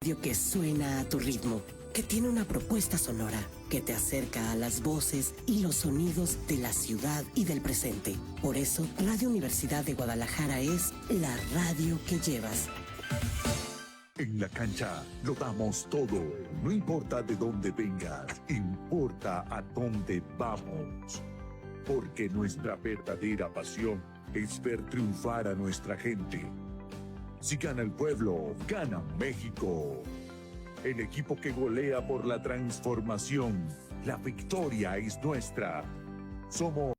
radio que suena a tu ritmo, que tiene una propuesta sonora, que te acerca a las voces y los sonidos de la ciudad y del presente. Por eso, Radio Universidad de Guadalajara es la radio que llevas. En la cancha lo damos todo, no importa de dónde vengas, importa a dónde vamos. Porque nuestra verdadera pasión es ver triunfar a nuestra gente. Si gana el pueblo, gana México. El equipo que golea por la transformación. La victoria es nuestra. Somos...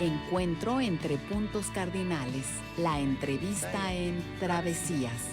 Encuentro entre puntos cardinales, la entrevista en Travesías.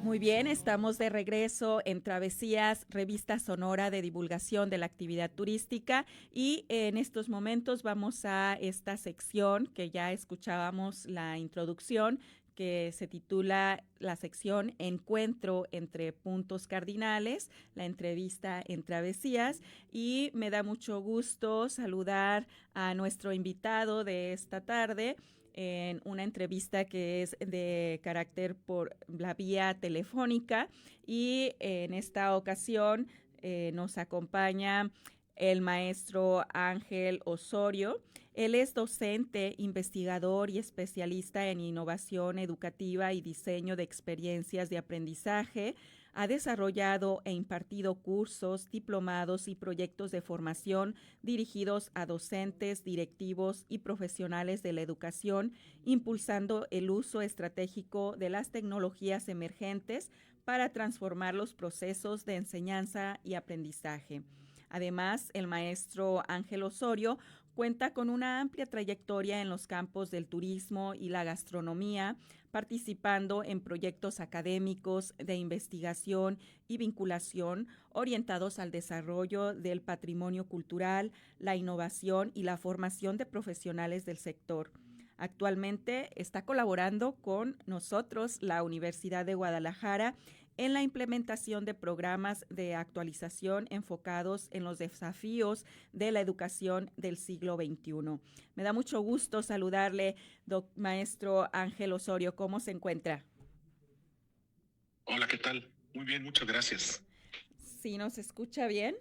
Muy bien, estamos de regreso en Travesías, revista sonora de divulgación de la actividad turística, y en estos momentos vamos a esta sección que ya escuchábamos la introducción, que se titula la sección Encuentro entre puntos cardinales, la entrevista en Travesías, y me da mucho gusto saludar a nuestro invitado de esta tarde en una entrevista que es de carácter por la vía telefónica, y en esta ocasión nos acompaña el maestro Ángel Osorio. Él es docente, investigador y especialista en innovación educativa y diseño de experiencias de aprendizaje. Ha desarrollado e impartido cursos, diplomados y proyectos de formación dirigidos a docentes, directivos y profesionales de la educación, impulsando el uso estratégico de las tecnologías emergentes para transformar los procesos de enseñanza y aprendizaje. Además, el maestro Ángel Osorio cuenta con una amplia trayectoria en los campos del turismo y la gastronomía, participando en proyectos académicos de investigación y vinculación orientados al desarrollo del patrimonio cultural, la innovación y la formación de profesionales del sector. Actualmente está colaborando con nosotros, la Universidad de Guadalajara, en la implementación de programas de actualización enfocados en los desafíos de la educación del siglo XXI. Me da mucho gusto saludarle, maestro Ángel Osorio. ¿Cómo se encuentra? Hola, ¿qué tal? Muy bien, muchas gracias. ¿Sí nos escucha bien?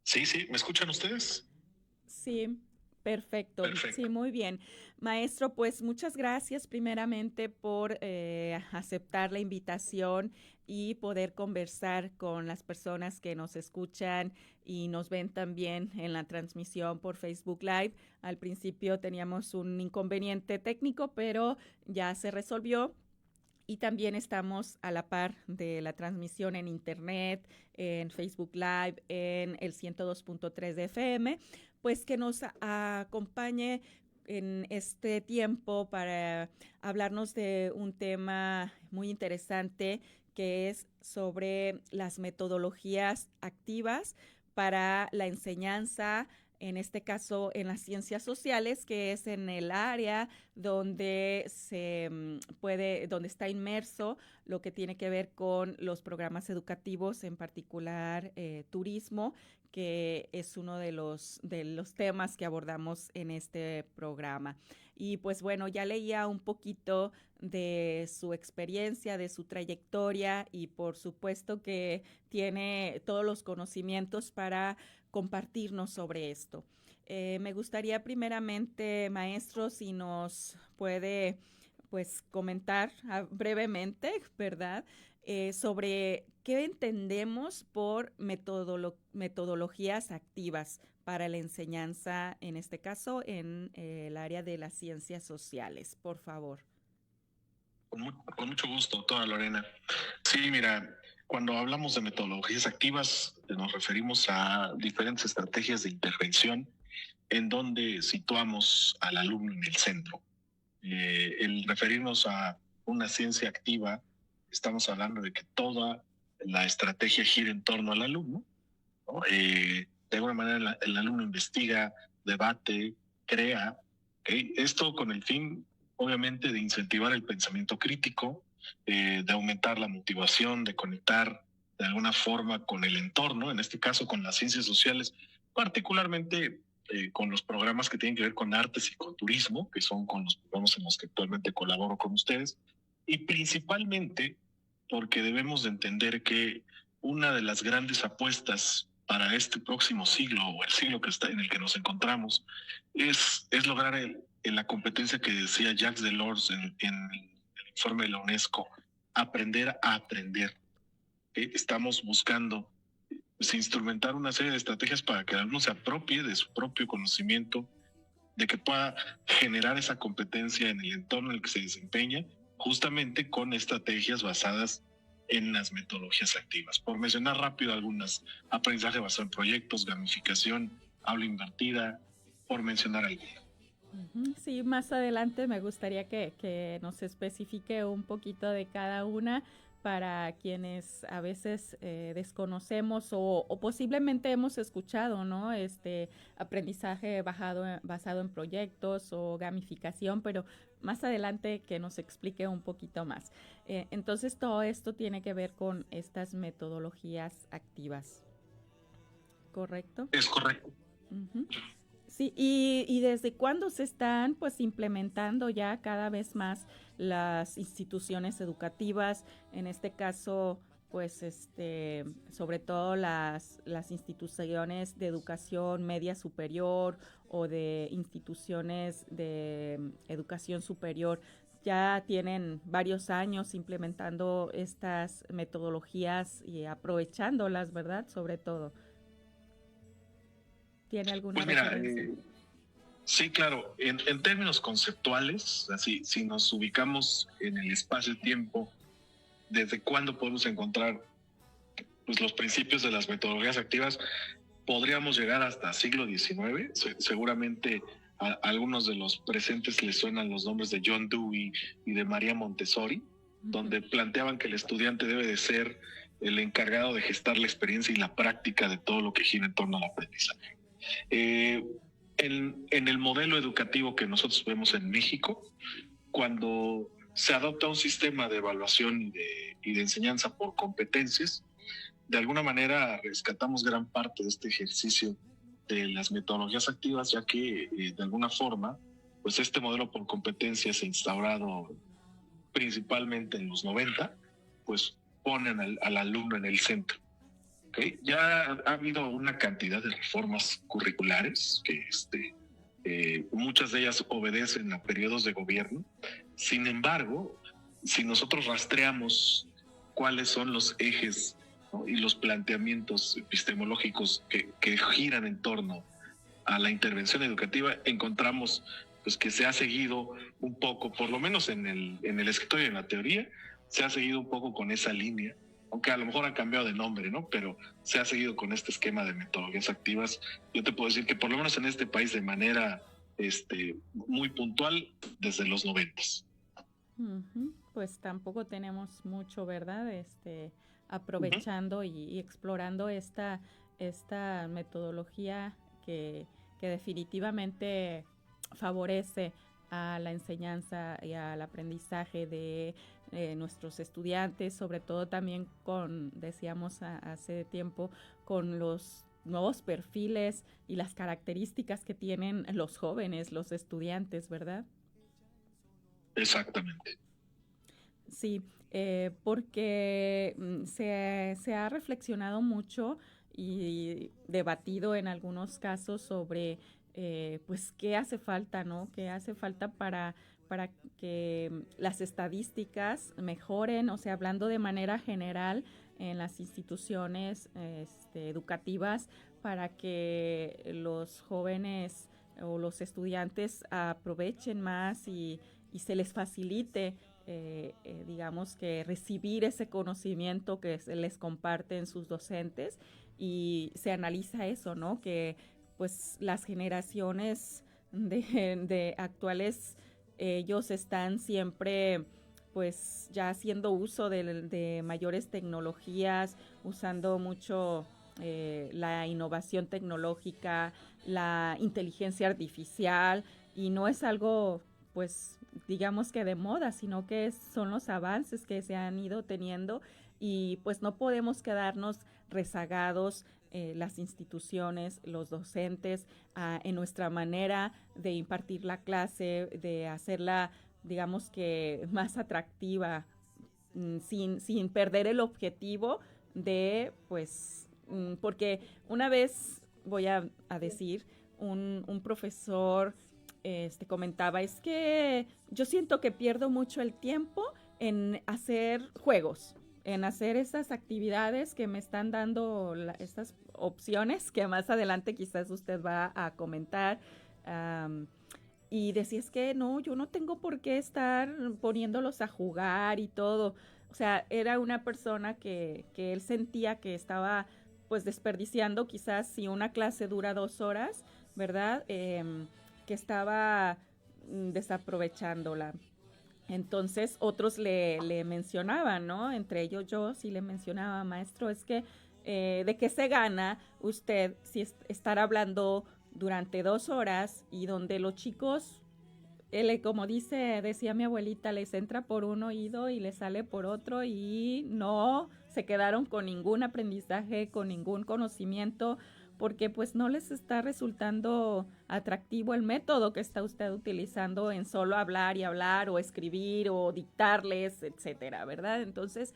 Sí, ¿me escuchan ustedes? Sí. Perfecto, Perfecto. Sí, muy bien. Maestro, pues muchas gracias primeramente por aceptar la invitación y poder conversar con las personas que nos escuchan y nos ven también en la transmisión por Facebook Live. Al principio teníamos un inconveniente técnico, pero ya se resolvió. Y también estamos a la par de la transmisión en internet, en Facebook Live, en el 102.3 de FM, pues que nos acompañe en este tiempo para hablarnos de un tema muy interesante que es sobre las metodologías activas para la enseñanza, en este caso en las ciencias sociales, que es en el área donde donde está inmerso lo que tiene que ver con los programas educativos, en particular turismo, que es uno de los temas que abordamos en este programa. Y pues bueno, ya leía un poquito de su experiencia, de su trayectoria y por supuesto que tiene todos los conocimientos para compartirnos sobre esto. Me gustaría primeramente, maestro, si nos puede pues comentar brevemente, ¿verdad? Sobre qué entendemos por metodologías activas para la enseñanza, en este caso en el área de las ciencias sociales, por favor. Con mucho gusto, doctora Lorena. Sí, mira, cuando hablamos de metodologías activas, nos referimos a diferentes estrategias de intervención en donde situamos al alumno en el centro. El referirnos a una ciencia activa, estamos hablando de que toda la estrategia gira en torno al alumno, ¿no? De alguna manera el alumno investiga, debate, crea, ¿okay? Esto con el fin, obviamente, de incentivar el pensamiento crítico, de aumentar la motivación, de conectar de alguna forma con el entorno, en este caso con las ciencias sociales, particularmente con los programas que tienen que ver con artes y con turismo, que son con los programas en los que actualmente colaboro con ustedes, y principalmente porque debemos de entender que una de las grandes apuestas para este próximo siglo, o el siglo que está en el que nos encontramos, es lograr la competencia que decía Jacques Delors en el informe de la UNESCO, aprender a aprender. Estamos buscando instrumentar una serie de estrategias para que el alumno se apropie de su propio conocimiento, de que pueda generar esa competencia en el entorno en el que se desempeña, justamente con estrategias basadas en las metodologías activas. Por mencionar rápido algunas: aprendizaje basado en proyectos, gamificación, aula invertida, por mencionar algunas. Sí, más adelante me gustaría que nos especifique un poquito de cada una para quienes a veces desconocemos o posiblemente hemos escuchado, ¿no? Aprendizaje basado en proyectos o gamificación, pero más adelante que nos explique un poquito más. Entonces, todo esto tiene que ver con estas metodologías activas, ¿correcto? Es correcto. Uh-huh. Sí, y desde cuándo se están pues implementando ya cada vez más las instituciones educativas, en este caso pues sobre todo las instituciones de educación media superior o de instituciones de educación superior, ya tienen varios años implementando estas metodologías y aprovechándolas, ¿verdad? Sobre todo. ¿Tiene alguna referencia? Sí, claro. En términos conceptuales, así, si nos ubicamos en el espacio-tiempo, ¿desde cuándo podemos encontrar pues, los principios de las metodologías activas? Podríamos llegar hasta siglo XIX. Seguramente a algunos de los presentes les suenan los nombres de John Dewey y de María Montessori, donde planteaban que el estudiante debe de ser el encargado de gestar la experiencia y la práctica de todo lo que gira en torno al aprendizaje. En el modelo educativo que nosotros vemos en México, cuando se adopta un sistema de evaluación y de enseñanza por competencias, de alguna manera rescatamos gran parte de este ejercicio de las metodologías activas, ya que de alguna forma, pues este modelo por competencias instaurado principalmente en los 90, pues ponen al alumno en el centro. ¿Okay? Ya ha habido una cantidad de reformas curriculares que muchas de ellas obedecen a periodos de gobierno. Sin embargo, si nosotros rastreamos cuáles son los ejes, ¿no? y los planteamientos epistemológicos que giran en torno a la intervención educativa, encontramos pues, que se ha seguido un poco, por lo menos en el escritorio y en la teoría, se ha seguido un poco con esa línea, aunque a lo mejor ha cambiado de nombre, ¿no? Pero se ha seguido con este esquema de metodologías activas. Yo te puedo decir que por lo menos en este país de manera muy puntual desde los 90s. Pues tampoco tenemos mucho, ¿verdad? Aprovechando y explorando esta metodología que definitivamente favorece a la enseñanza y al aprendizaje de nuestros estudiantes, sobre todo también decíamos hace tiempo, con los nuevos perfiles y las características que tienen los jóvenes, los estudiantes, ¿verdad? Exactamente. Sí, porque se ha reflexionado mucho y debatido en algunos casos sobre pues qué hace falta, ¿no? ¿Qué hace falta para que las estadísticas mejoren? O sea, hablando de manera general en las instituciones educativas, para que los jóvenes o los estudiantes aprovechen más y se les facilite, digamos, que recibir ese conocimiento que se les comparte en sus docentes, y se analiza eso, ¿no? Que pues las generaciones de actuales, ellos están siempre pues ya haciendo uso de mayores tecnologías, usando mucho la innovación tecnológica, la inteligencia artificial, y no es algo pues digamos que de moda, sino que son los avances que se han ido teniendo, y pues no podemos quedarnos rezagados las instituciones, los docentes, en nuestra manera de impartir la clase, de hacerla, digamos que más atractiva, sin perder el objetivo de, pues, porque una vez voy a decir, un profesor comentaba, es que yo siento que pierdo mucho el tiempo en hacer juegos, en hacer esas actividades que me están dando estas opciones que más adelante quizás usted va a comentar, y decía, es que no, yo no tengo por qué estar poniéndolos a jugar y todo. O sea, era una persona que él sentía que estaba pues desperdiciando, quizás si una clase dura 2 horas, ¿verdad? Que estaba desaprovechándola. Entonces otros le mencionaban, ¿no? Entre ellos yo sí le mencionaba, maestro, es que ¿de qué se gana usted si estar hablando durante 2 horas y donde los chicos, como decía mi abuelita, les entra por un oído y les sale por otro, y no se quedaron con ningún aprendizaje, con ningún conocimiento, porque pues no les está resultando atractivo el método que está usted utilizando en solo hablar y hablar, o escribir o dictarles, etcétera, ¿verdad? Entonces,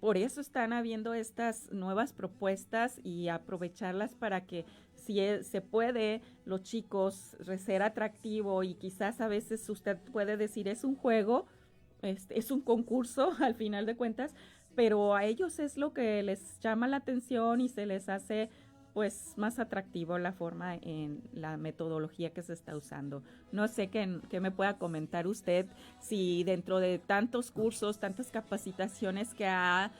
por eso están habiendo estas nuevas propuestas, y aprovecharlas para que, si se puede, los chicos, ser atractivo, y quizás a veces usted puede decir es un juego, es un concurso al final de cuentas, pero a ellos es lo que les llama la atención y se les hace pues más atractivo la forma en la metodología que se está usando. No sé qué me pueda comentar usted, si dentro de tantos cursos, tantas capacitaciones que ha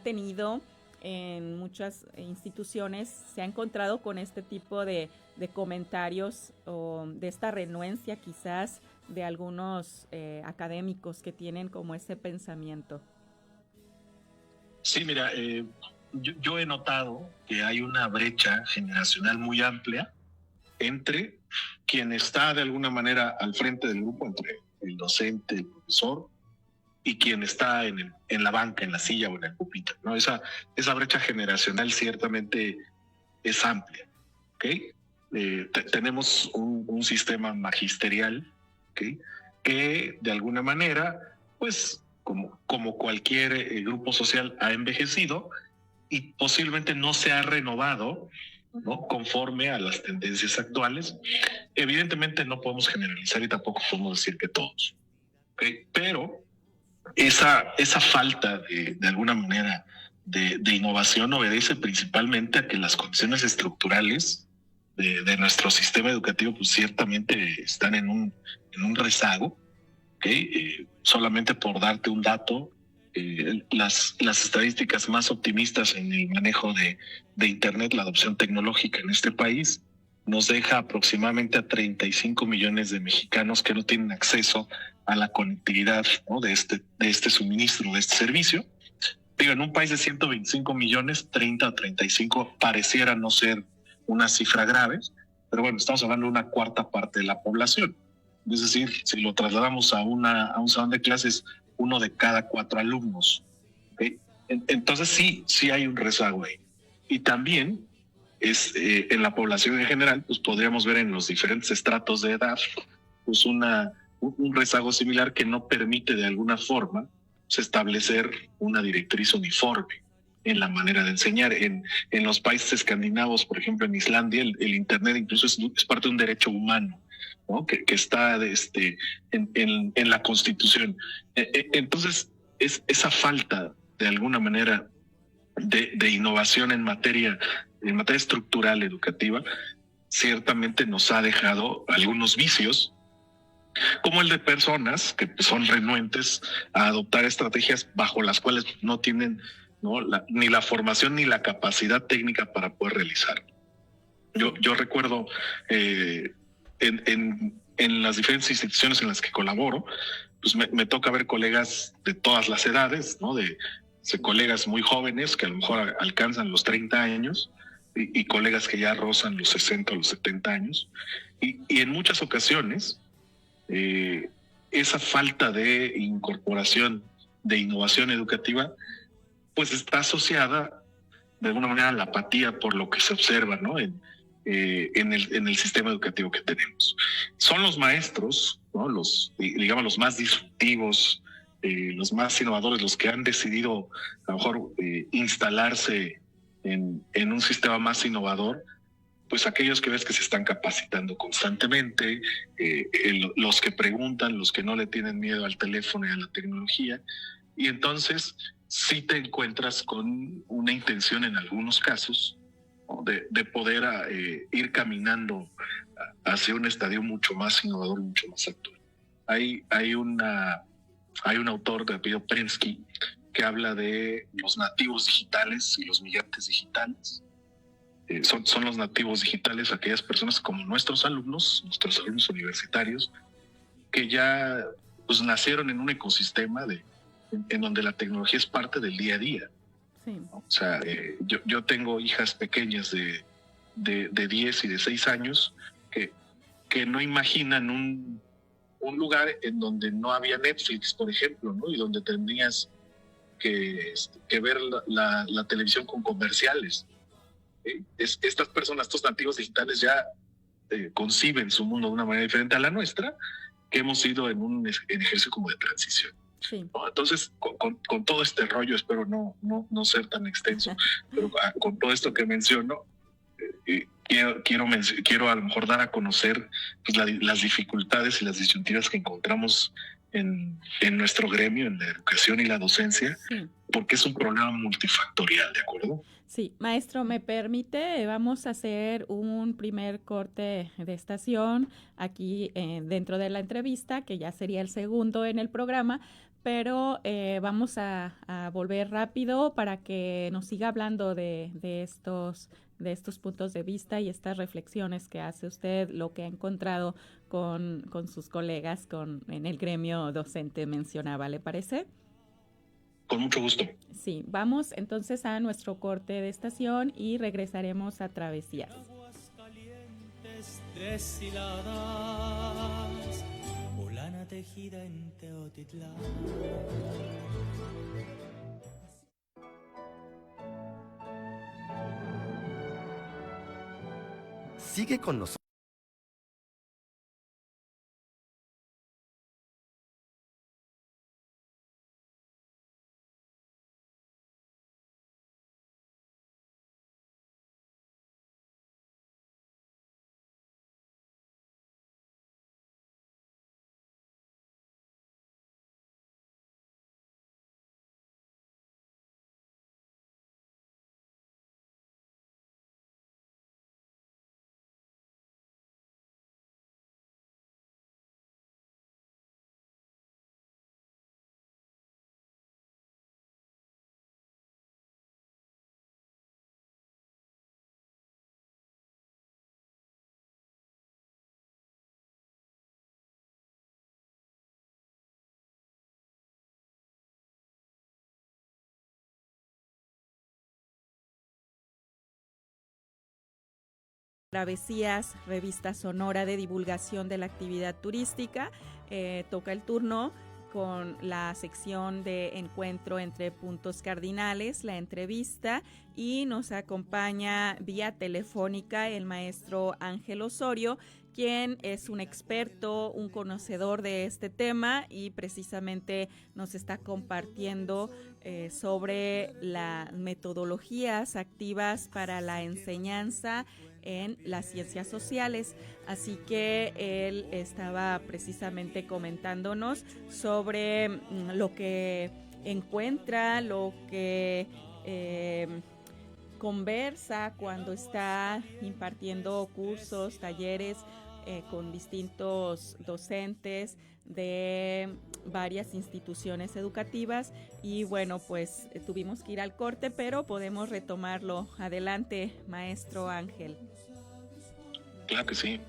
tenido en muchas instituciones, se ha encontrado con este tipo de comentarios, o de esta renuencia quizás de algunos académicos que tienen como ese pensamiento. Sí, mira, yo he notado que hay una brecha generacional muy amplia entre quien está de alguna manera al frente del grupo, entre el docente, el profesor, y quien está en la banca, en la silla o en el pupitre, ¿no? Esa brecha generacional ciertamente es amplia, ¿okay? Tenemos un sistema magisterial, ¿okay?, que de alguna manera, pues, como cualquier grupo social, ha envejecido y posiblemente no se ha renovado, ¿no?, conforme a las tendencias actuales. Evidentemente no podemos generalizar y tampoco podemos decir que todos, ¿okay? Pero esa falta de alguna manera de innovación obedece principalmente a que las condiciones estructurales de nuestro sistema educativo pues ciertamente están en un rezago, ¿okay? Solamente por darte un dato, las estadísticas más optimistas en el manejo de Internet, la adopción tecnológica en este país, nos deja aproximadamente a 35 millones de mexicanos que no tienen acceso a la conectividad, ¿no?, de este suministro, de este servicio. Digo, en un país de 125 millones, 30 o 35 pareciera no ser una cifra grave, pero bueno, estamos hablando de una cuarta parte de la población. Es decir, si lo trasladamos a un salón de clases, 1 de cada 4 alumnos. ¿Okay? Entonces sí hay un rezago ahí. Y también en la población en general, pues podríamos ver en los diferentes estratos de edad, pues un rezago similar que no permite de alguna forma establecer una directriz uniforme en la manera de enseñar. En los países escandinavos, por ejemplo en Islandia, el Internet incluso es parte de un derecho humano, ¿no?, que está en la Constitución. Entonces, esa falta de alguna manera de innovación en materia estructural educativa ciertamente nos ha dejado algunos vicios, como el de personas que son renuentes a adoptar estrategias bajo las cuales no tienen, ¿no?, ni la formación ni la capacidad técnica para poder realizar. Yo recuerdo en las diferentes instituciones en las que colaboro, pues me toca ver colegas de todas las edades, ¿no?, de colegas muy jóvenes que a lo mejor alcanzan los 30 años y colegas que ya rozan los 60 o los 70 años. Y en muchas ocasiones, esa falta de incorporación de innovación educativa, pues está asociada de alguna manera a la apatía por lo que se observa, ¿no?, en el sistema educativo que tenemos. Son los maestros, ¿no?, los más disruptivos, los más innovadores, los que han decidido a lo mejor instalarse en un sistema más innovador, pues aquellos que ves que se están capacitando constantemente, los que preguntan, los que no le tienen miedo al teléfono y a la tecnología, y entonces sí te encuentras con una intención en algunos casos, ¿no?, de poder ir caminando hacia un estadio mucho más innovador, mucho más actual. Hay un autor de apellido Prensky que habla de los nativos digitales y los migrantes digitales. Son los nativos digitales aquellas personas como nuestros alumnos universitarios, que ya pues nacieron en un ecosistema en donde la tecnología es parte del día a día. Sí. O sea, yo tengo hijas pequeñas de 10 y de 6 años que no imaginan un lugar en donde no había Netflix, por ejemplo, ¿no?, y donde tendrías que ver la televisión con comerciales. Estas personas, estos nativos digitales ya conciben su mundo de una manera diferente a la nuestra, que hemos ido en un ejercicio como de transición. Sí. ¿No? Entonces, con todo este rollo, espero no ser tan extenso, pero con todo esto que menciono, quiero a lo mejor dar a conocer pues, las dificultades y las disyuntivas que encontramos en nuestro gremio, en la educación y la docencia, sí, porque es un problema multifactorial, ¿de acuerdo? Sí, maestro, ¿me permite? Vamos a hacer un primer corte de estación aquí dentro de la entrevista, que ya sería el segundo en el programa, pero vamos a volver rápido para que nos siga hablando de estos puntos de vista y estas reflexiones que hace usted, lo que ha encontrado con sus colegas en el gremio docente mencionaba, ¿le parece? Con mucho gusto. Sí, vamos entonces a nuestro corte de estación y regresaremos a Travesías. Aguas calientes deshiladas, o lana tejida en Teotitlán. Sigue con nosotros. Travesías, revista sonora de divulgación de la actividad turística. Toca el turno con la sección de encuentro entre puntos cardinales, la entrevista, y nos acompaña vía telefónica el maestro Ángel Osorio, quien es un experto, un conocedor de este tema y precisamente nos está compartiendo sobre las metodologías activas para la enseñanza en las ciencias sociales. Así que él estaba precisamente comentándonos sobre lo que encuentra, lo que conversa cuando está impartiendo cursos, talleres con distintos docentes de varias instituciones educativas. Y bueno, pues tuvimos que ir al corte, pero podemos retomarlo. Adelante, maestro Ángel. Claro que sí.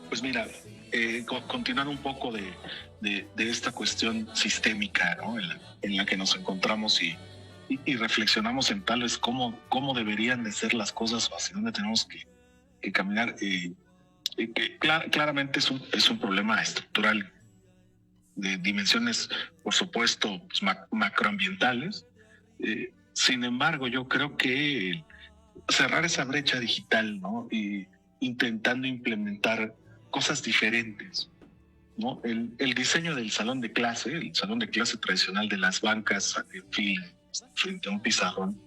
Pues mira, continuando un poco de esta cuestión sistémica, ¿no? en la que nos encontramos y reflexionamos en tal vez cómo deberían de ser las cosas o hacia dónde tenemos que caminar. Claramente es un problema estructural de dimensiones, por supuesto, pues, macroambientales. Sin embargo, yo creo que cerrar esa brecha digital, ¿no? Intentando implementar cosas diferentes, ¿no? El diseño del salón de clase, el salón de clase tradicional de las bancas en fila frente a un pizarrón,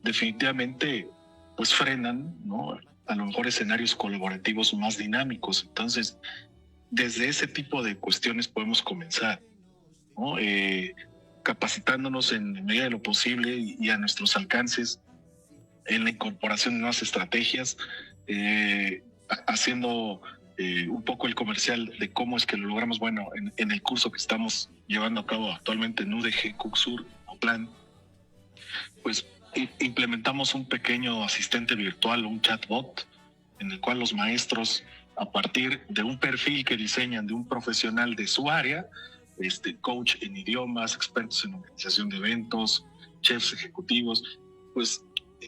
definitivamente pues frenan, ¿no? A lo mejor escenarios colaborativos más dinámicos. Entonces, desde ese tipo de cuestiones podemos comenzar, ¿no? Capacitándonos en medida de lo posible y a nuestros alcances en la incorporación de nuevas estrategias, haciendo un poco el comercial de cómo es que lo logramos. Bueno, en el curso que estamos llevando a cabo actualmente en UDG Cucsur o Plan, pues implementamos un pequeño asistente virtual, un chatbot, en el cual los maestros, a partir de un perfil que diseñan de un profesional de su área, coach en idiomas, expertos en organización de eventos, chefs ejecutivos, pues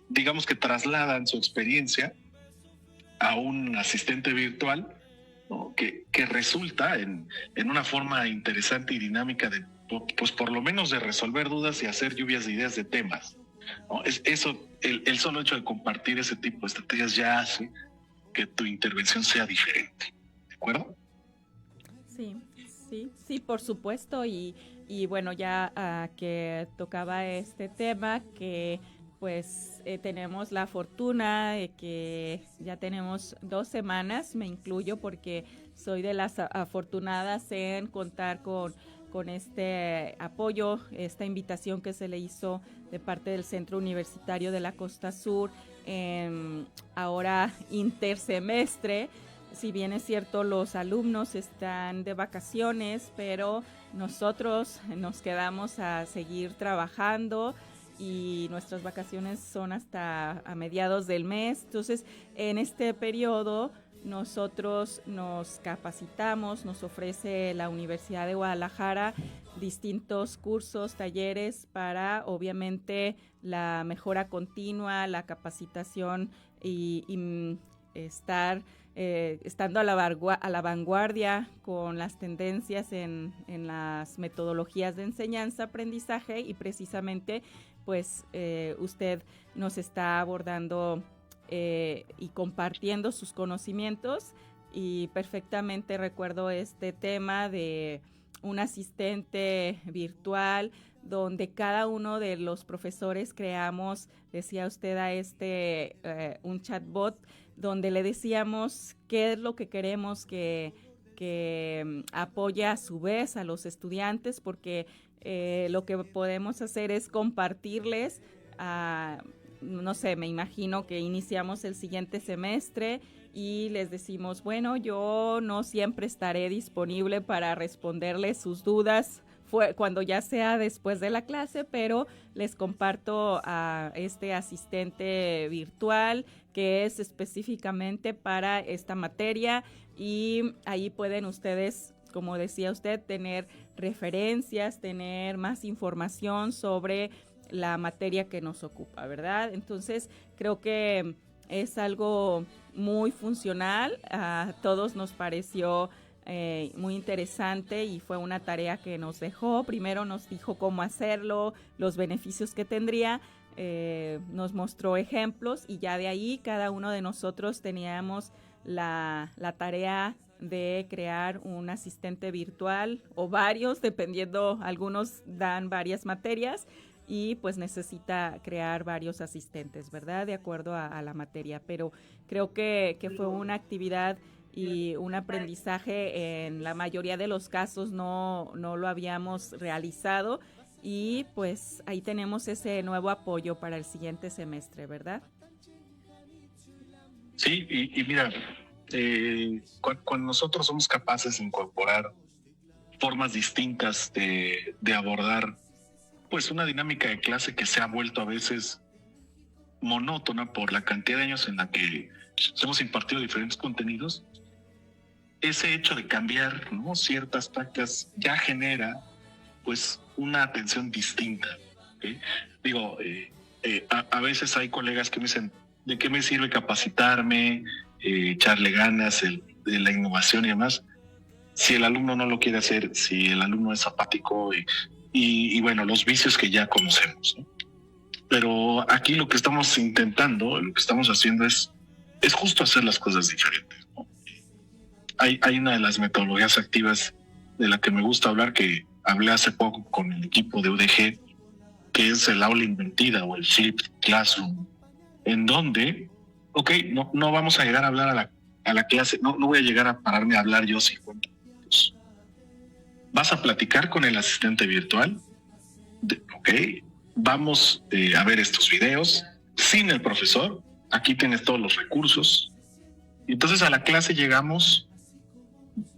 digamos que trasladan su experiencia a un asistente virtual, ¿no? que resulta en una forma interesante y dinámica de, pues por lo menos de resolver dudas y hacer lluvias de ideas de temas, ¿no? El solo hecho de compartir ese tipo de estrategias ya hace que tu intervención sea diferente, ¿de acuerdo? Sí, por supuesto. Y bueno, ya que tocaba este tema, que pues tenemos la fortuna de que ya tenemos 2 semanas, me incluyo porque soy de las afortunadas en contar con este apoyo, esta invitación que se le hizo de parte del Centro Universitario de la Costa Sur, ahora intersemestre. Si bien es cierto, los alumnos están de vacaciones, pero nosotros nos quedamos a seguir trabajando y nuestras vacaciones son hasta a mediados del mes. Entonces, en este periodo nosotros nos capacitamos, nos ofrece la Universidad de Guadalajara distintos cursos, talleres para obviamente la mejora continua, la capacitación y estar estando a la vanguardia con las tendencias en las metodologías de enseñanza, aprendizaje, y precisamente pues usted nos está abordando y compartiendo sus conocimientos, y perfectamente recuerdo este tema de un asistente virtual donde cada uno de los profesores creamos, decía usted, a un chatbot donde le decíamos qué es lo que queremos que apoye a su vez a los estudiantes, porque lo que podemos hacer es compartirles, no sé, me imagino que iniciamos el siguiente semestre y les decimos, bueno, yo no siempre estaré disponible para responderles sus dudas cuando ya sea después de la clase, pero les comparto a este asistente virtual que es específicamente para esta materia, y ahí pueden ustedes, como decía usted, tener referencias, tener más información sobre la materia que nos ocupa, ¿verdad? Entonces, creo que es algo muy funcional, a todos nos pareció muy interesante y fue una tarea que nos dejó. Primero nos dijo cómo hacerlo, los beneficios que tendría, nos mostró ejemplos y ya de ahí cada uno de nosotros teníamos la tarea de crear un asistente virtual o varios, dependiendo, algunos dan varias materias y pues necesita crear varios asistentes, ¿verdad? De acuerdo a la materia, pero creo que fue una actividad y un aprendizaje. En la mayoría de los casos no lo habíamos realizado y pues ahí tenemos ese nuevo apoyo para el siguiente semestre, ¿verdad? Sí, y mira, cuando nosotros somos capaces de incorporar formas distintas de abordar pues una dinámica de clase que se ha vuelto a veces monótona por la cantidad de años en la que hemos impartido diferentes contenidos, ese hecho de cambiar, ¿no?, ciertas prácticas ya genera pues una atención distinta, ¿okay? Digo, a veces hay colegas que me dicen, ¿de qué me sirve capacitarme, echarle ganas de la innovación y demás, si el alumno no lo quiere hacer, si el alumno es apático y bueno, los vicios que ya conocemos, ¿no? Pero aquí lo que estamos intentando, lo que estamos haciendo es justo hacer las cosas diferentes, ¿no? Hay una de las metodologías activas de la que me gusta hablar, que hablé hace poco con el equipo de UDG, que es el aula invertida o el flipped classroom, en donde, no vamos a llegar a hablar a la clase, no voy a llegar a pararme a hablar yo 50 minutos. Vas a platicar con el asistente virtual, vamos a ver estos videos sin el profesor, aquí tienes todos los recursos. Entonces a la clase llegamos,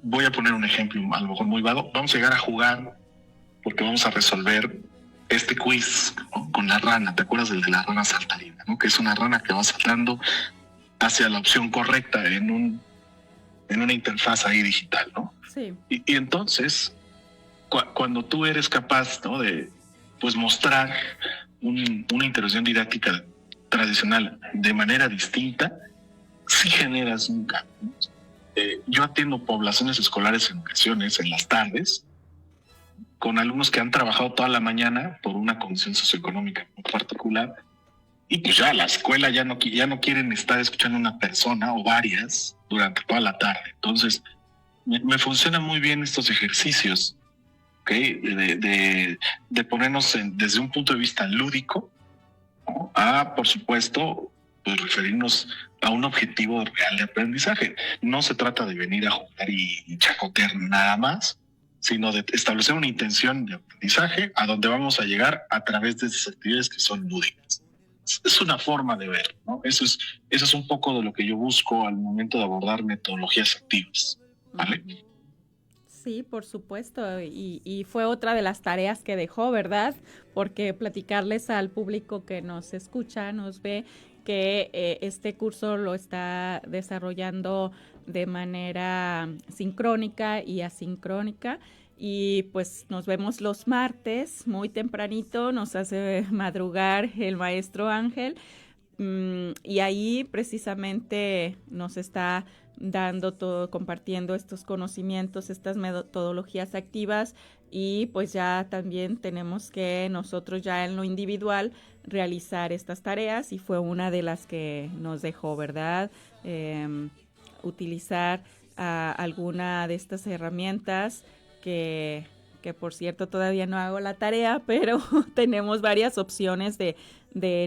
voy a poner un ejemplo a lo mejor muy vago, vamos a llegar a jugar porque vamos a resolver este quiz, ¿no?, con la rana. ¿Te acuerdas del de la rana saltarina, ¿no?, que es una rana que va saltando hacia la opción correcta en una interfaz ahí digital, ¿no? Sí. Y entonces, cuando tú eres capaz, ¿no?, de pues mostrar una intervención didáctica tradicional de manera distinta, sí generas un cambio. Yo atiendo poblaciones escolares en ocasiones, en las tardes, con alumnos que han trabajado toda la mañana por una condición socioeconómica muy particular, y pues ya la escuela ya no quieren estar escuchando una persona o varias durante toda la tarde. Entonces, me funcionan muy bien estos ejercicios, ¿okay?, de ponernos desde un punto de vista lúdico, ¿no?, a, por supuesto, pues referirnos a un objetivo real de aprendizaje. No se trata de venir a jugar y chacotear nada más, sino de establecer una intención de aprendizaje a donde vamos a llegar a través de esas actividades que son lúdicas. Es una forma de ver, ¿no? Eso es un poco de lo que yo busco al momento de abordar metodologías activas, ¿vale? Sí, por supuesto, y fue otra de las tareas que dejó, ¿verdad? Porque platicarles al público que nos escucha, nos ve, que este curso lo está desarrollando de manera sincrónica y asincrónica, y pues nos vemos los martes muy tempranito, nos hace madrugar el maestro Ángel, y ahí precisamente nos está dando todo, compartiendo estos conocimientos, estas metodologías activas, y pues ya también tenemos que nosotros ya en lo individual realizar estas tareas, y fue una de las que nos dejó, ¿verdad? Utilizar alguna de estas herramientas que por cierto todavía no hago la tarea, pero tenemos varias opciones de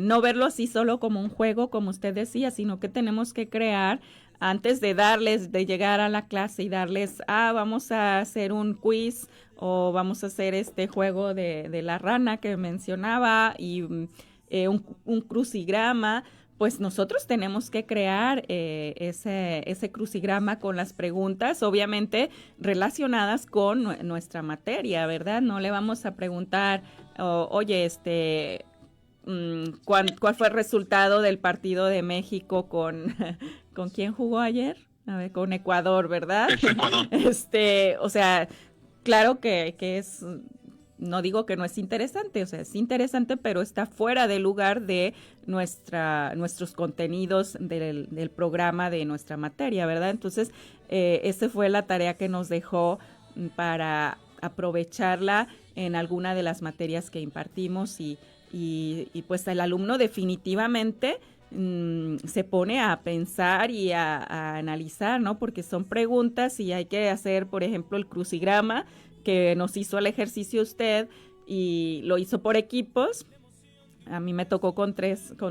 no verlo así solo como un juego, como usted decía, sino que tenemos que crear antes de llegar a la clase y darles, vamos a hacer un quiz o vamos a hacer este juego de la rana que mencionaba y un crucigrama. Pues nosotros tenemos que crear ese crucigrama con las preguntas, obviamente relacionadas con nuestra materia, ¿verdad? No le vamos a preguntar, oye, ¿cuál fue el resultado del partido de México con quién jugó ayer? A ver, con Ecuador, ¿verdad? Ecuador. O sea, claro que es no digo que no es interesante, o sea, es interesante, pero está fuera de lugar de nuestros contenidos del programa de nuestra materia, ¿verdad? Entonces, esa fue la tarea que nos dejó para aprovecharla en alguna de las materias que impartimos y pues el alumno definitivamente se pone a pensar y a analizar, ¿no? Porque son preguntas y hay que hacer, por ejemplo, el crucigrama que nos hizo el ejercicio usted y lo hizo por equipos. A mí me tocó con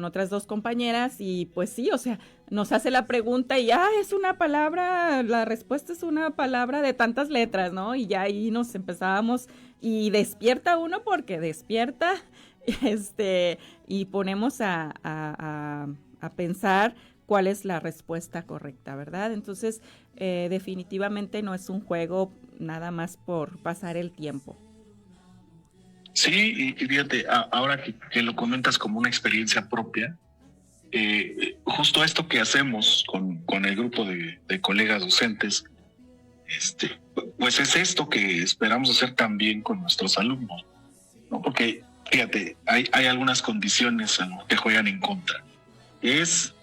otras 2 compañeras y pues sí, o sea, nos hace la pregunta y ya es una palabra, la respuesta es una palabra de tantas letras, ¿no? Y ya ahí nos empezábamos y despierta uno porque despierta, y ponemos a pensar cuál es la respuesta correcta, ¿verdad? Entonces, definitivamente no es un juego nada más por pasar el tiempo. Sí, y fíjate, ahora que lo comentas como una experiencia propia, justo esto que hacemos con el grupo de colegas docentes, pues es esto que esperamos hacer también con nuestros alumnos, ¿no? Porque, fíjate, hay algunas condiciones que juegan en contra. Es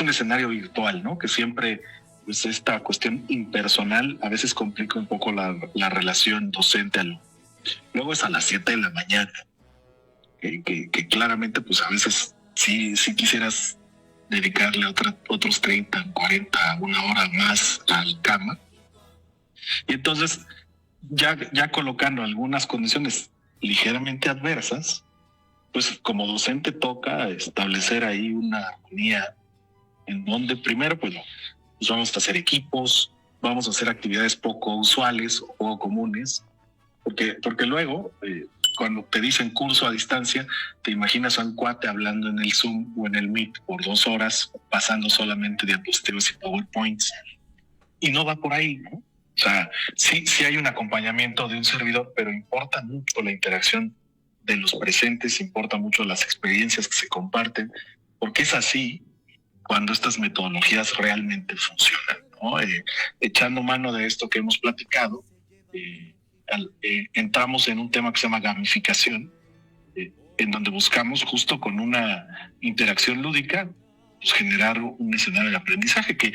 un escenario virtual, ¿no? Que siempre, pues esta cuestión impersonal a veces complica un poco la relación docente-alumno. Luego es a las 7 de la mañana, que claramente pues a veces sí quisieras dedicarle otros 30, 40, una hora más al cama. Y entonces ya colocando algunas condiciones ligeramente adversas, pues como docente toca establecer ahí una armonía en donde primero pues vamos a hacer equipos, vamos a hacer actividades poco usuales o poco comunes, porque luego cuando te dicen curso a distancia, te imaginas a un cuate hablando en el Zoom o en el Meet por 2 horas, pasando solamente diapositivas y PowerPoints, y no va por ahí, ¿no? O sea, sí hay un acompañamiento de un servidor, pero importa mucho la interacción de los presentes, importa mucho las experiencias que se comparten, porque es así cuando estas metodologías realmente funcionan, ¿no? Echando mano de esto que hemos platicado, entramos en un tema que se llama gamificación, en donde buscamos justo con una interacción lúdica pues, generar un escenario de aprendizaje que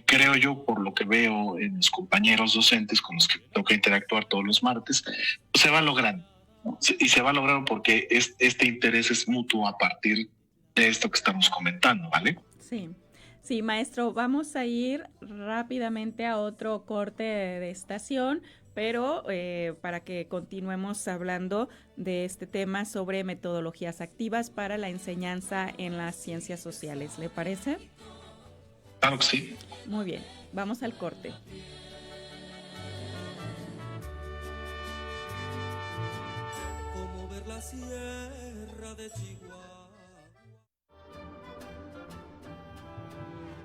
creo yo, por lo que veo en mis compañeros docentes con los que toca interactuar todos los martes, pues se va logrando, ¿no? Y se va logrando porque este interés es mutuo a partir de esto que estamos comentando, ¿vale? Sí, maestro, vamos a ir rápidamente a otro corte de estación, pero para que continuemos hablando de este tema sobre metodologías activas para la enseñanza en las ciencias sociales. ¿Le parece? Claro que sí. Muy bien, vamos al corte. Como ver la sierra de Chihuahua.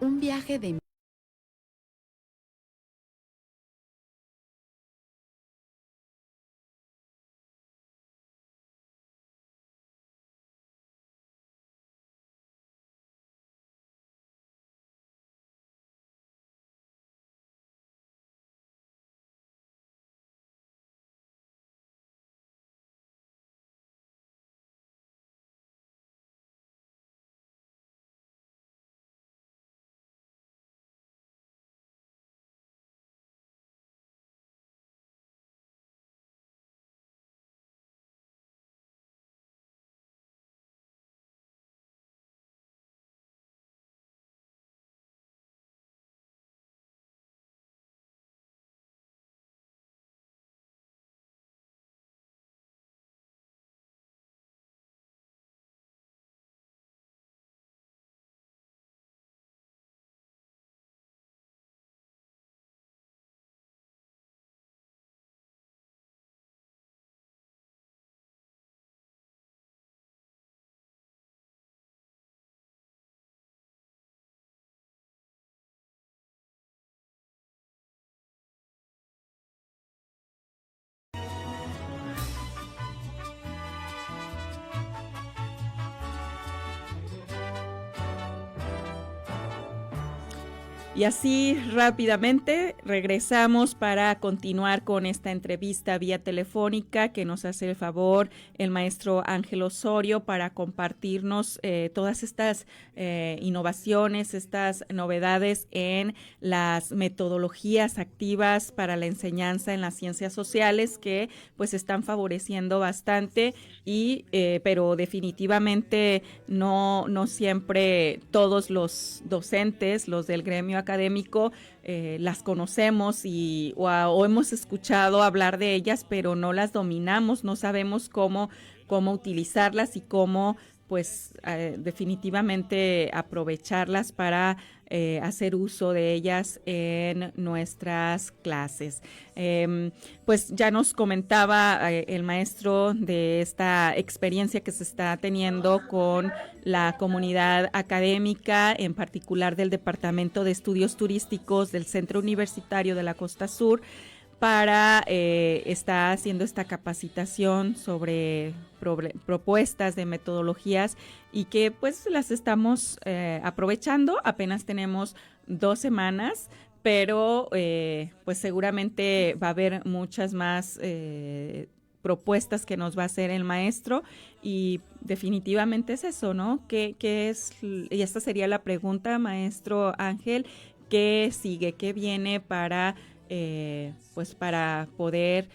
Un viaje de Y así rápidamente regresamos para continuar con esta entrevista vía telefónica que nos hace el favor el maestro Ángel Osorio para compartirnos todas estas innovaciones, estas novedades en las metodologías activas para la enseñanza en las ciencias sociales que pues están favoreciendo bastante y pero definitivamente no siempre todos los docentes, los del gremio académico, las conocemos o hemos escuchado hablar de ellas, pero no las dominamos, no sabemos cómo utilizarlas y cómo pues definitivamente aprovecharlas para hacer uso de ellas en nuestras clases. Pues ya nos comentaba el maestro de esta experiencia que se está teniendo con la comunidad académica, en particular del Departamento de Estudios Turísticos del Centro Universitario de la Costa Sur, para estar haciendo esta capacitación sobre propuestas de metodologías y que pues las estamos aprovechando. Apenas tenemos 2 semanas, pero pues seguramente va a haber muchas más propuestas que nos va a hacer el maestro y definitivamente es eso, ¿no? ¿Qué es? Y esta sería la pregunta, maestro Ángel, ¿qué sigue? ¿Qué viene para pues para poder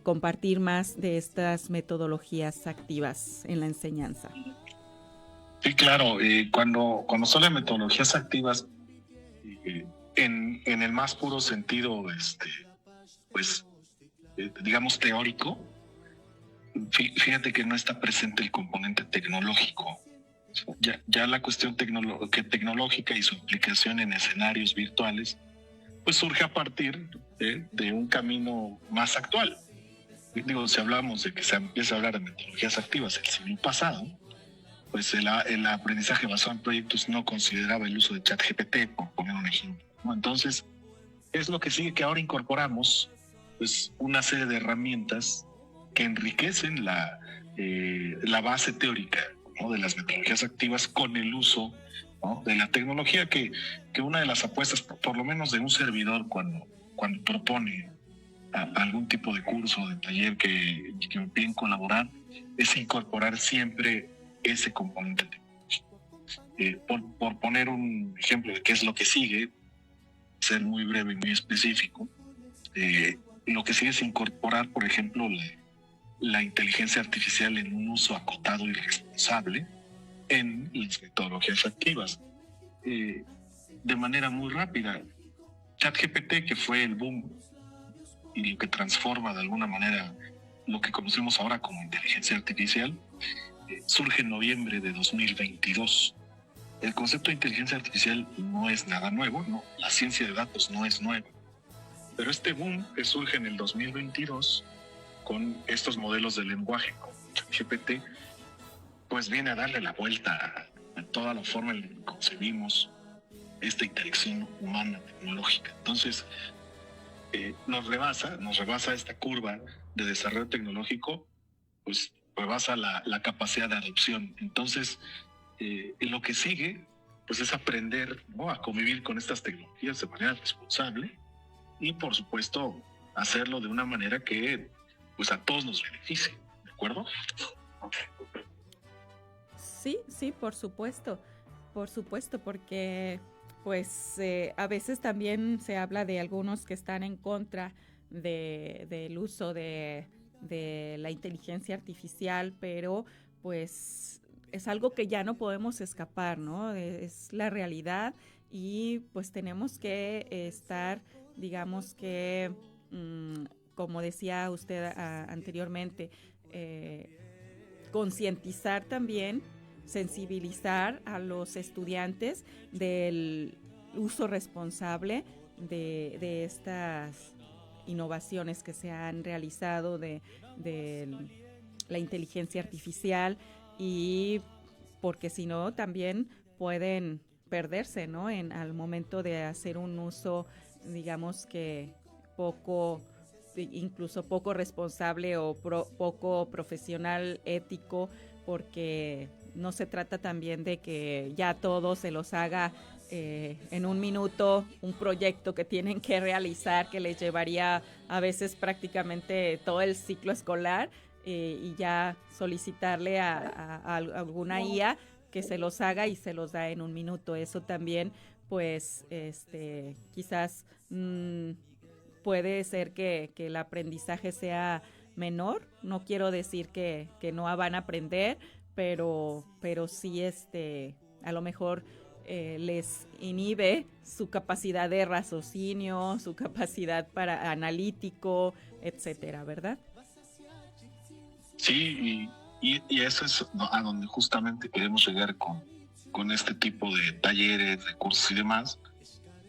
compartir más de estas metodologías activas en la enseñanza? Sí, claro. Cuando son las metodologías activas, en el más puro sentido, pues, digamos teórico, fíjate que no está presente el componente tecnológico. Ya la cuestión tecnológica y su aplicación en escenarios virtuales pues surge a partir de un camino más actual. Digo, si hablamos de que se empieza a hablar de metodologías activas el siglo pasado, pues el aprendizaje basado en proyectos no consideraba el uso de ChatGPT, por poner un ejemplo, ¿no? Entonces, es lo que sigue, que ahora incorporamos pues una serie de herramientas que enriquecen la base teórica, ¿no?, de las metodologías activas con el uso, ¿no?, de la tecnología, que una de las apuestas, por lo menos de un servidor, cuando propone algún tipo de curso, de taller que me piden colaborar, es incorporar siempre ese componente tecnológico. Por poner un ejemplo de qué es lo que sigue, ser muy breve y muy específico, lo que sigue es incorporar, por ejemplo, la inteligencia artificial en un uso acotado y responsable en las metodologías activas. De manera muy rápida, ChatGPT, que fue el boom y lo que transforma de alguna manera lo que conocemos ahora como inteligencia artificial, surge en noviembre de 2022. El concepto de inteligencia artificial no es nada nuevo, ¿no? La ciencia de datos no es nueva, pero este boom que surge en el 2022 con estos modelos de lenguaje como ChatGPT, pues viene a darle la vuelta a toda la forma en la que concebimos esta interacción humana tecnológica. Entonces, nos rebasa esta curva de desarrollo tecnológico, pues rebasa la capacidad de adopción. Entonces, lo que sigue, pues es aprender, ¿no?, a convivir con estas tecnologías de manera responsable y, por supuesto, hacerlo de una manera que, pues, a todos nos beneficie, ¿de acuerdo? Sí, por supuesto, porque pues a veces también se habla de algunos que están en contra del uso de la inteligencia artificial, pero pues es algo que ya no podemos escapar, ¿no? Es la realidad y pues tenemos que estar, digamos que, como decía usted anteriormente, concientizar también, sensibilizar a los estudiantes del uso responsable de estas innovaciones que se han realizado de la inteligencia artificial, y porque si no también pueden perderse, ¿no?, al momento de hacer un uso, digamos que incluso poco responsable o poco profesional, ético, porque no se trata también de que ya todo se los haga en un minuto un proyecto que tienen que realizar que les llevaría a veces prácticamente todo el ciclo escolar, y ya solicitarle a alguna IA que se los haga y se los da en un minuto. Eso también, pues, quizás puede ser que el aprendizaje sea menor. No quiero decir que no van a aprender, pero sí, a lo mejor les inhibe su capacidad de raciocinio, su capacidad para analítico, etcétera, ¿verdad? Sí, y eso es a donde justamente queremos llegar con este tipo de talleres, de cursos y demás,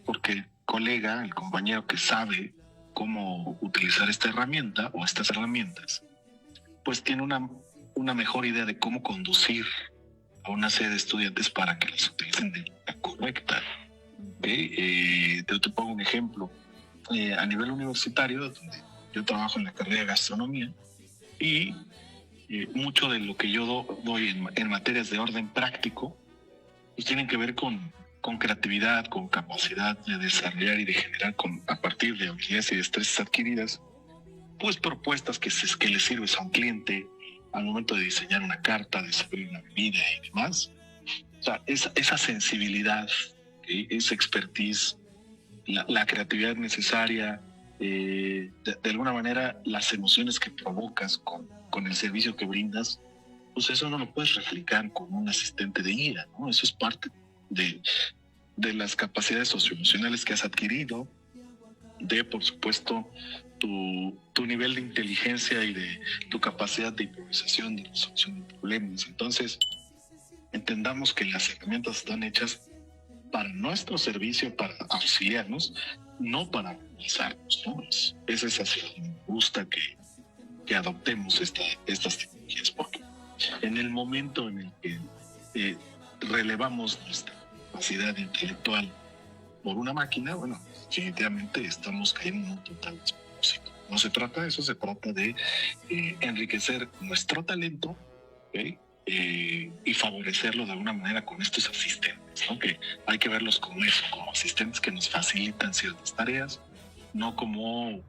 porque el colega, el compañero que sabe cómo utilizar esta herramienta o estas herramientas, pues tiene una mejor idea de cómo conducir a una serie de estudiantes para que las utilicen de la correcta. Te pongo un ejemplo. A nivel universitario, donde yo trabajo en la carrera de gastronomía, y mucho de lo que yo doy en materias de orden práctico, pues tienen que ver con creatividad, con capacidad de desarrollar y de generar a partir de habilidades y destrezas adquiridas, pues propuestas que le sirves a un cliente al momento de diseñar una carta, de servir una bebida y demás. O sea, esa sensibilidad, esa expertise, la creatividad necesaria, de alguna manera las emociones que provocas con el servicio que brindas, pues eso no lo puedes replicar con un asistente de guía, ¿no? Eso es parte de las capacidades socioemocionales que has adquirido, de, por supuesto, tu nivel de inteligencia y de tu capacidad de improvisación, de resolución de problemas. Entonces, entendamos que las herramientas están hechas para nuestro servicio, para auxiliarnos, no para realizarnos, ¿no? Es así, me gusta que adoptemos estas tecnologías, porque en el momento en el que relevamos nuestra capacidad intelectual por una máquina, bueno, definitivamente estamos cayendo en un total despropósito. No se trata de eso, se trata de enriquecer nuestro talento, ¿okay? Y favorecerlo de alguna manera con estos asistentes, ¿no? Que hay que verlos como eso, como asistentes que nos facilitan ciertas tareas, no como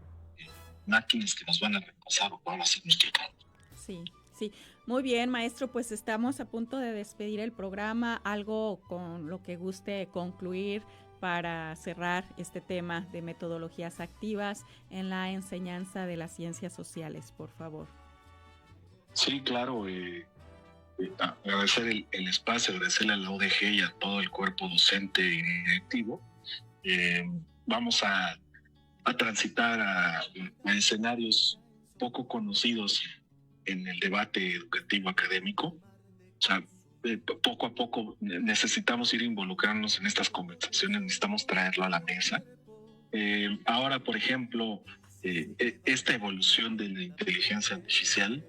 máquinas que nos van a reemplazar o van a hacer nuestro trabajo. Sí, sí. Muy bien, maestro, pues estamos a punto de despedir el programa. Algo con lo que guste concluir para cerrar este tema de metodologías activas en la enseñanza de las ciencias sociales, por favor. Sí, claro. Agradecer el espacio, agradecerle a la UDG y a todo el cuerpo docente y directivo. Vamos a transitar a escenarios poco conocidos en el debate educativo académico. O sea, poco a poco necesitamos ir involucrarnos en estas conversaciones, necesitamos traerlo a la mesa. Ahora, por ejemplo, esta evolución de la inteligencia artificial,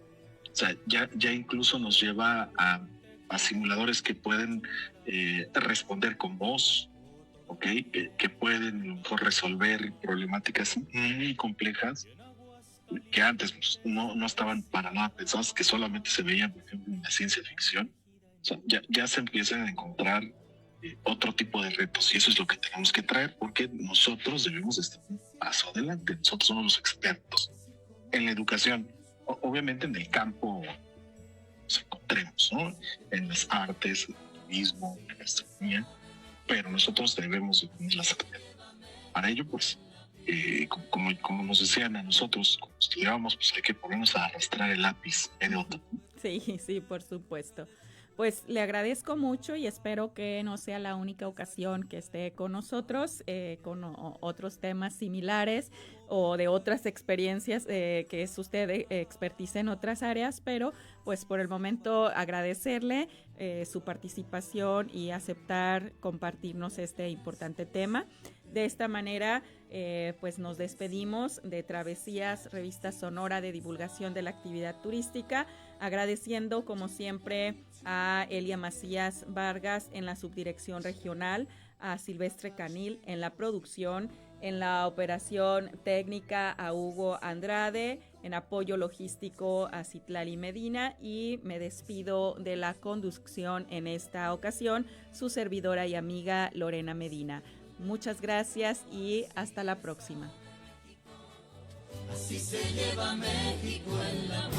o sea, ya incluso nos lleva a simuladores que pueden responder con voz, ¿okay? Que pueden a lo mejor resolver problemáticas muy complejas que antes pues, no estaban para nada pensadas, que solamente se veían, por ejemplo, en la ciencia ficción. O sea, ya se empiezan a encontrar otro tipo de retos, y eso es lo que tenemos que traer, porque nosotros debemos estar un paso adelante. Nosotros somos los expertos en la educación, obviamente en el campo nos encontremos, ¿no? En las artes, en el turismo, en la gastronomía, pero nosotros debemos de poner las actividades. Para ello, pues, como nos decían a nosotros, cuando estudiábamos, pues hay que ponernos a arrastrar el lápiz en otro. Sí, por supuesto. Pues le agradezco mucho y espero que no sea la única ocasión que esté con nosotros, con otros temas similares o de otras experiencias que es usted expertiza en otras áreas, pero pues por el momento agradecerle su participación y aceptar compartirnos este importante tema. De esta manera, pues nos despedimos de Travesías, revista sonora de divulgación de la actividad turística, agradeciendo como siempre a Elia Macías Vargas en la subdirección regional, a Silvestre Canil en la producción, en la operación técnica a Hugo Andrade en apoyo logístico a Citlali Medina, y me despido de la conducción en esta ocasión, su servidora y amiga Lorena Medina. Muchas gracias y hasta la próxima. Así se lleva México en la